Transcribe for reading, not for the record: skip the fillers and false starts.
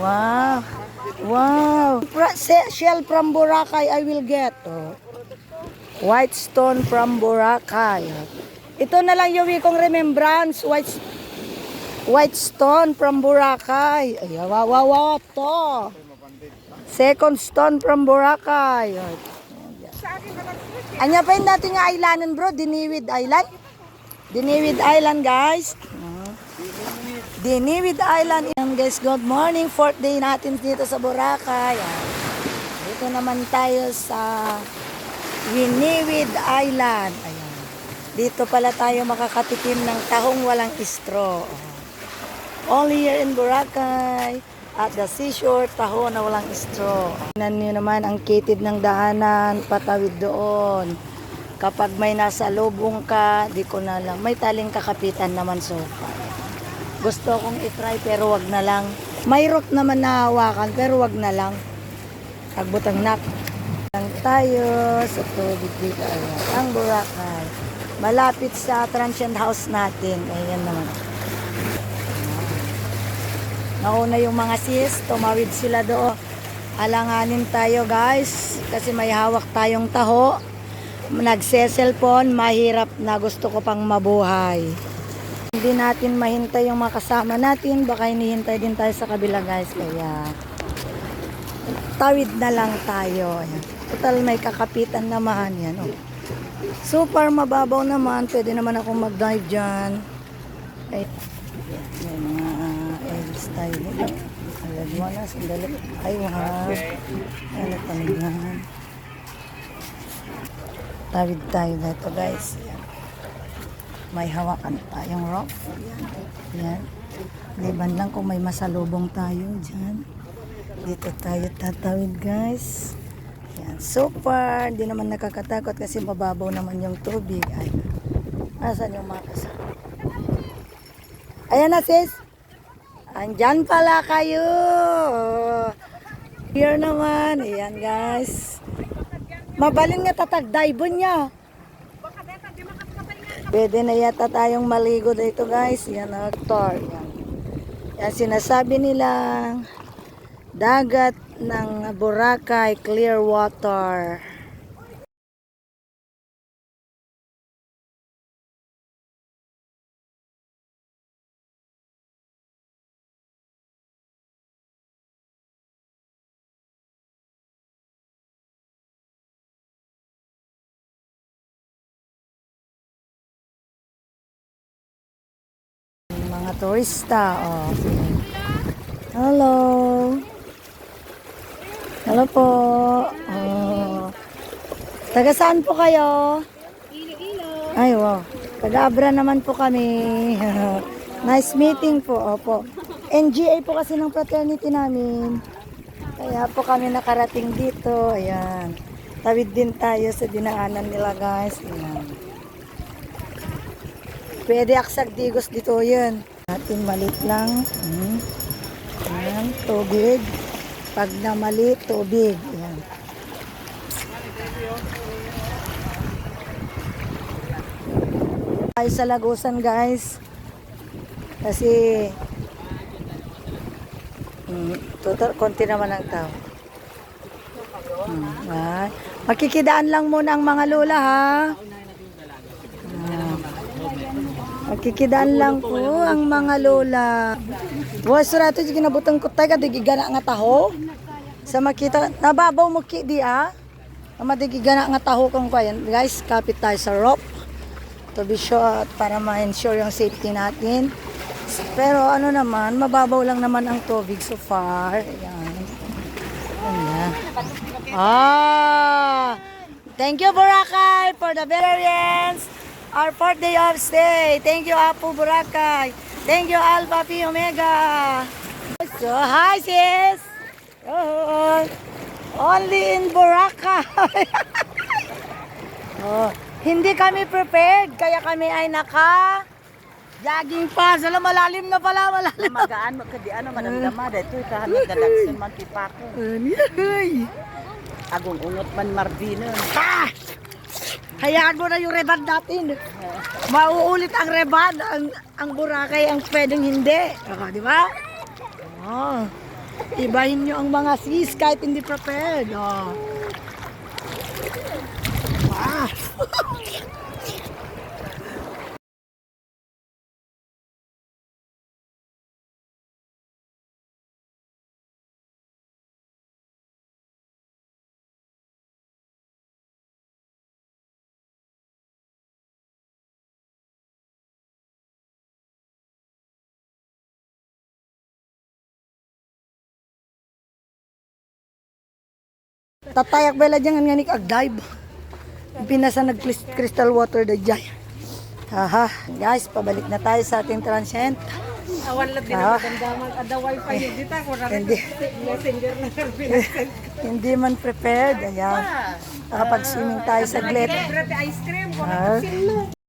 Wow. Wow. Shell from Boracay I will get. Oh. White stone from Boracay. Ito na lang yung kong remembrance. White stone from Boracay. Ay, wow, wow, wow. To. Second stone from Boracay. Anya pa yun natin nga islandan bro. Diniwid Island. Diniwid Island guys. Diniwid Island. Ayan guys, good morning. Fourth day natin dito sa Boracay. Dito naman tayo sa Diniwid Island. Ayan. Dito pala tayo makakatikim ng tahong walang straw. Only here in Boracay. At the seashore, taho na walang straw. Tingnan nyo naman ang kitid ng daanan, patawid doon. Kapag may nasa lubong ka, di ko na lang. May taling kakapitan naman so far. Gusto kong i-try pero wag na lang. May rope naman na hawakan pero wag na lang. Agbutang nak. Lang tayo sa tubig dito. Ayan. Ang Boracay. Malapit sa transient house natin. Ayan naman. Nauna yung mga sis. Tumawid sila doon. Alanganin tayo guys. Kasi may hawak tayong taho. Nagse-cellphone. Mahirap na gusto ko pang mabuhay. Hindi natin mahintay yung mga kasama natin. Baka hinihintay din tayo sa kabila guys. Kaya tawid na lang tayo. Ayan. Total may kakapitan naman. Yan, oh. Super mababaw naman. Pwede naman akong mag-dive dyan. Ay, may mga eggs tayo. Alag mo na. Sandali. Ay, wow. Ano pangyan. Tawid tayo dito guys. Ayan. May hawakan tayong rope. Yan. Liban lang kung may masalubong tayo dyan. Dito tayo tatawid guys. Yan. Super. Hindi naman nakakatakot kasi mababaw naman yung tubig. Ay. Asan yung mga kasama? Ayan na sis. Andyan pala kayo. Here naman. Ayan guys. Mabalin nga tatagdaybon niya. Pwede na yata tayong maligo dito guys. Yan ang actor. Yan. Yan sinasabi nilang dagat ng Boracay, clear water. Mga turista. Oh. Hello. Hello po. Oh. Taga saan po kayo? Iloilo. Ay, wow. Taga Abra naman po kami. Nice meeting po. Opo. NGA po kasi ng fraternity namin. Kaya po kami nakarating dito. Ayan. Tawid din tayo sa dinaanan nila guys. Ayan. Pwede aksag digos dito yun. Natin malit lang. Ayan, tubig. Pag na mali, tubig. Ayan. Tayo sa Lagusan guys. Kasi total, konti naman ang tao. Makikidaan lang muna ang mga lola ha. Makikidaan lang po ang mga lola. Buwas surato yung kinabutang kutay ka, digigana nga taho. Sa makita, nababaw mo ki di ah. Madigigana nga taho kung kaya. Guys, kapit tayo sa rope. To be sure, para ma-ensure yung safety natin. Pero ano naman, mababaw lang naman ang tubig so far. Ayan. Ayan. Thank you Boracay for the experience. Our fourth day of stay. Thank you, Apo Boracay. Thank you, Alpha Phi Omega. So, hi, sis. Oh, only in Boracay. Oh, hindi kami prepared, kaya kami ay jogging pa. Sala malalim na pala, malalim. Magaan magkadi ano madamdama dito kahanod dadagsin man pipako. Agong ungot man Marvina. Hayaan mo na yung reband natin. Mauulit ang reband, ang Boracay ang pwedeng hindi. Di ba? Oh. Ibahin nyo ang mga sis kahit hindi prepared. Oh. Wow. Tatayak bela dyan nga nik agdive. Pinasa crystal water da dyan. Haha, guys, pabalik na tayo sa ating transient. Awan lang din Ah. ang magandamang ada wifi yun dito. Kung Hindi. messenger na pinasend. Hindi man prepared. Ayan. Nakapag-swimming tayo saglit. Brete ice cream. Kung Ah. sino.